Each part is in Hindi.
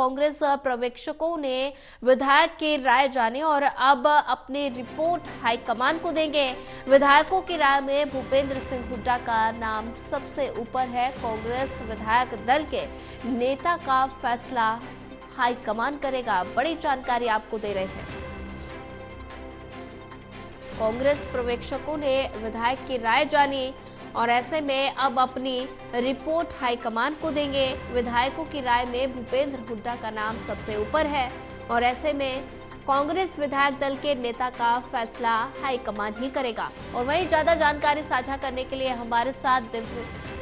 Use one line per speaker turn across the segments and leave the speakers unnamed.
कांग्रेस पर्यवेक्षकों ने विधायक की राय जानी और अब अपनी रिपोर्ट हाईकमान को देंगे। विधायकों की राय में भूपेंद्र सिंह हुड्डा का नाम सबसे ऊपर है। कांग्रेस विधायक दल के नेता का फैसला हाईकमान करेगा। बड़ी जानकारी आपको दे रहे हैं। कांग्रेस पर्यवेक्षकों ने विधायक की राय जानी और ऐसे में अब अपनी रिपोर्ट हाईकमान को देंगे। विधायकों की राय में भूपेंद्र हुड्डा का नाम सबसे ऊपर है और ऐसे में कांग्रेस विधायक दल के नेता का फैसला हाईकमान ही करेगा। और वहीं ज्यादा जानकारी साझा करने के लिए हमारे साथ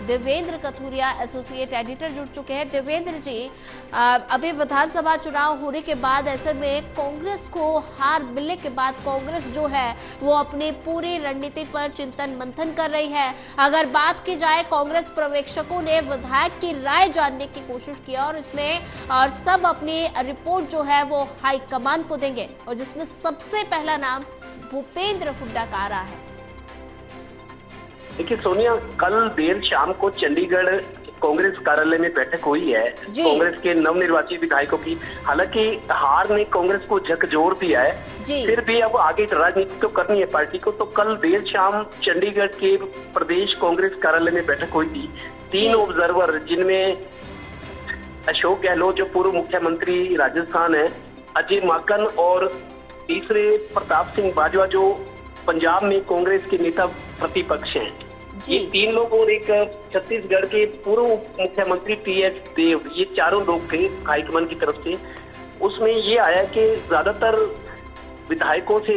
देवेंद्र कथुरिया एसोसिएट एडिटर जुड़ चुके हैं। देवेंद्र जी, अभी विधानसभा चुनाव होने के बाद ऐसे में कांग्रेस को हार मिलने के बाद कांग्रेस जो है वो अपनी पूरी रणनीति पर चिंतन मंथन कर रही है। अगर बात की जाए, कांग्रेस पर्यवेक्षकों ने विधायक की राय जानने की कोशिश की और इसमें और सब अपनी रिपोर्ट जो है वो हाईकमान को देंगे और जिसमें सबसे पहला नाम भूपेंद्र हुड्डा का आ रहा है।
देखिए सोनिया, कल देर शाम को चंडीगढ़ कांग्रेस कार्यालय में बैठक हुई है कांग्रेस के नवनिर्वाचित विधायकों की। हालांकि हार ने कांग्रेस को झकझोर दिया है, फिर भी अब आगे राजनीति तो करनी है पार्टी को। तो कल देर शाम चंडीगढ़ के प्रदेश कांग्रेस कार्यालय में बैठक हुई थी। 3 ऑब्जर्वर, जिनमें अशोक गहलोत जो पूर्व मुख्यमंत्री राजस्थान है, अजय माकन और तीसरे प्रताप सिंह बाजवा जो पंजाब में कांग्रेस के नेता प्रतिपक्ष हैं, ये 3 लोग और एक छत्तीसगढ़ के पूर्व मुख्यमंत्री टी.एस. देव, ये चारों लोग थे हाईकमान की तरफ से। उसमें ये आया कि ज्यादातर विधायकों से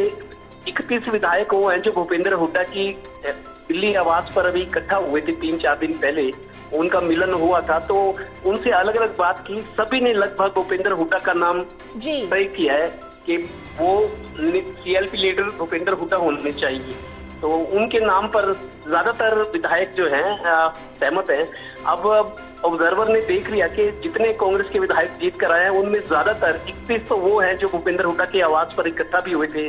31 विधायक वो हैं जो भूपेंद्र हुड्डा की दिल्ली आवास पर अभी इकट्ठा हुए थे 3-4 दिन पहले। उनका मिलन हुआ था तो उनसे अलग अलग बात की। सभी ने लगभग भूपेंद्र हुड्डा का नाम तय किया है कि वो सीएलपी लीडर भूपेंद्र हुड्डा होने चाहिए। तो उनके नाम पर ज्यादातर विधायक जो हैं सहमत हैं। अब ऑब्जर्वर ने देख लिया कि जितने कांग्रेस के विधायक जीत कर आए हैं उनमें ज्यादातर 31 तो वो हैं जो भूपेंद्र हुड्डा के आवास पर इकट्ठा भी हुए थे।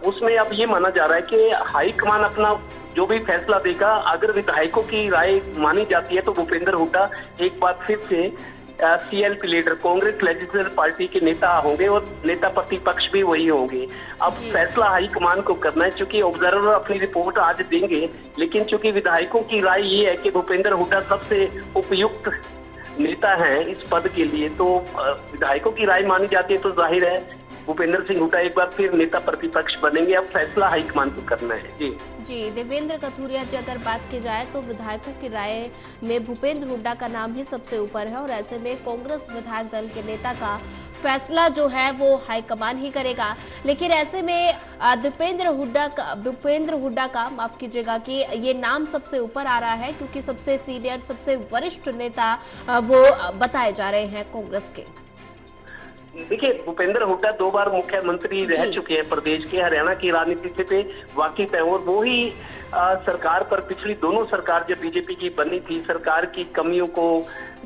उसमें अब ये माना जा रहा है कि हाईकमान अपना जो भी फैसला देगा, अगर विधायकों की राय मानी जाती है तो भूपेंद्र हुड्डा एक बार फिर से CLP leader Congress legislative party के नेता होंगे और नेता प्रतिपक्ष भी वही होंगे। अब फैसला हाईकमान को करना है, क्योंकि ऑब्जर्वर अपनी रिपोर्ट आज देंगे, लेकिन चूंकि विधायकों की राय ये है कि भूपेंद्र हुड्डा सबसे उपयुक्त नेता हैं इस पद के लिए, तो विधायकों की राय मानी जाती है तो जाहिर है भूपेंद्र सिंह हुड्डा एक बार फिर नेता प्रतिपक्ष बनेंगे। अब फैसला हाईकमान को करना है। जी
देवेंद्र कथुरिया जी, अगर बात की जाए तो विधायकों की राय में भूपेंद्र हुड्डा का नाम ही सबसे ऊपर है और ऐसे में कांग्रेस विधायक दल के नेता का फैसला जो है वो हाईकमान ही करेगा। लेकिन ऐसे में भूपेंद्र हुड्डा का माफ कीजिएगा कि ये नाम सबसे ऊपर आ रहा है क्योंकि सबसे सीनियर, सबसे वरिष्ठ नेता वो बताए जा रहे हैं कांग्रेस के।
देखिए, भूपेंद्र हुड्डा 2 बार मुख्यमंत्री रह चुके हैं प्रदेश के, हरियाणा की राजनीति से पे वाकिफ है और वो ही सरकार पर पिछली दोनों सरकार जब बीजेपी की बनी थी, सरकार की कमियों को,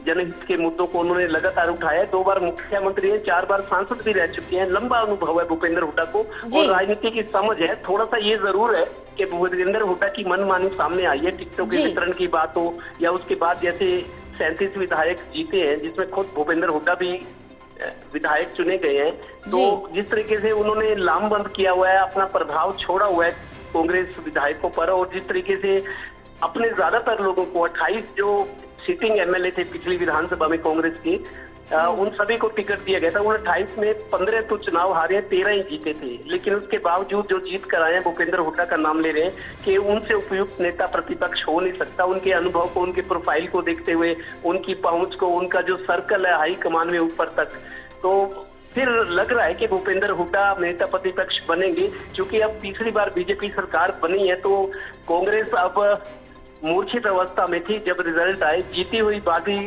जनहित के मुद्दों को उन्होंने लगातार उठाया। 2 बार मुख्यमंत्री है, 4 बार सांसद भी रह चुके हैं। लंबा अनुभव है भूपेंद्र हुड्डा को और राजनीति की समझ है। थोड़ा सा ये जरूर है कि भूपेंद्र हुड्डा की मनमानी सामने आई है, टिकटों के वितरण की बात हो या उसके बाद जैसे 37 विधायक जीते हैं जिसमें खुद भूपेंद्र हुड्डा भी विधायक चुने गए हैं, तो जिस तरीके से उन्होंने लामबंद किया हुआ है, अपना प्रभाव छोड़ा हुआ है कांग्रेस विधायकों पर, और जिस तरीके से अपने ज्यादातर लोगों को 28 जो सिटिंग एमएलए थे पिछली विधानसभा में कांग्रेस के, उन सभी को टिकट दिया गया था। उन 28 में 15 तो चुनाव हारे, 13 ही जीते थे। लेकिन उसके बावजूद जो जीत कर आए हैं, भूपेंद्र हुड्डा का नाम ले रहे हैं कि उनसे उपयुक्त नेता प्रतिपक्ष हो नहीं सकता। उनके अनुभव को, उनके प्रोफाइल को देखते हुए, उनकी पहुंच को, उनका जो सर्कल है हाई कमान में ऊपर तक, तो फिर लग रहा है कि भूपेंद्र हुड्डा नेता प्रतिपक्ष बनेंगे। क्योंकि अब तीसरी बार बीजेपी सरकार बनी है तो कांग्रेस अब मूर्छित अवस्था में थी। जब रिजल्ट आए, जीती हुई बाजी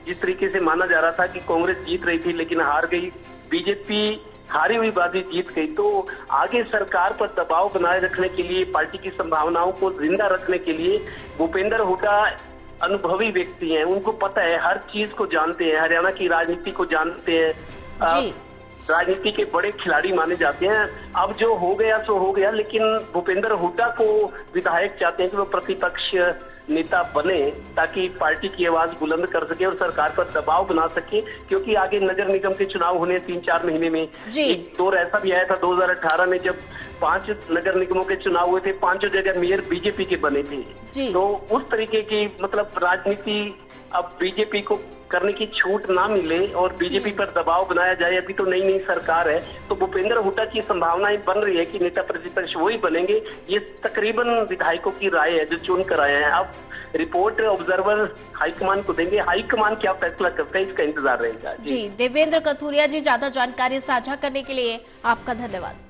जिस तरीके से माना जा रहा था कि कांग्रेस जीत रही थी लेकिन हार गई, बीजेपी हारी हुई बाजी जीत गई, तो आगे सरकार पर दबाव बनाए रखने के लिए, पार्टी की संभावनाओं को जिंदा रखने के लिए भूपेंद्र हुड्डा अनुभवी व्यक्ति हैं, उनको पता है, हर चीज को जानते हैं, हरियाणा की राजनीति को जानते हैं। राजनीति के बड़े खिलाड़ी माने जाते हैं। अब जो हो गया सो हो गया, लेकिन भूपेंद्र हुड्डा को विधायक चाहते हैं कि वो प्रतिपक्ष नेता बने ताकि पार्टी की आवाज बुलंद कर सके और सरकार पर दबाव बना सके, क्योंकि आगे नगर निगम के चुनाव होने 3-4 महीने में। एक दौर ऐसा भी आया था 2018 में, जब 5 नगर निगमों के चुनाव हुए थे, 5 जगह मेयर बीजेपी के बने थे। तो उस तरीके की मतलब राजनीति अब बीजेपी को करने की छूट ना मिले और बीजेपी पर दबाव बनाया जाए। अभी तो नई सरकार है, तो भूपेंद्र हुड्डा की संभावनाएं बन रही है कि नेता प्रतिपक्ष वही बनेंगे। ये तकरीबन विधायकों की राय है जो चुन कर आए हैं। अब रिपोर्ट ऑब्जर्वर हाईकमान को देंगे, हाईकमान क्या फैसला करता है इसका इंतजार रहेगा।
जी, देवेंद्र कथुरिया जी, ज्यादा जानकारी साझा करने के लिए आपका धन्यवाद।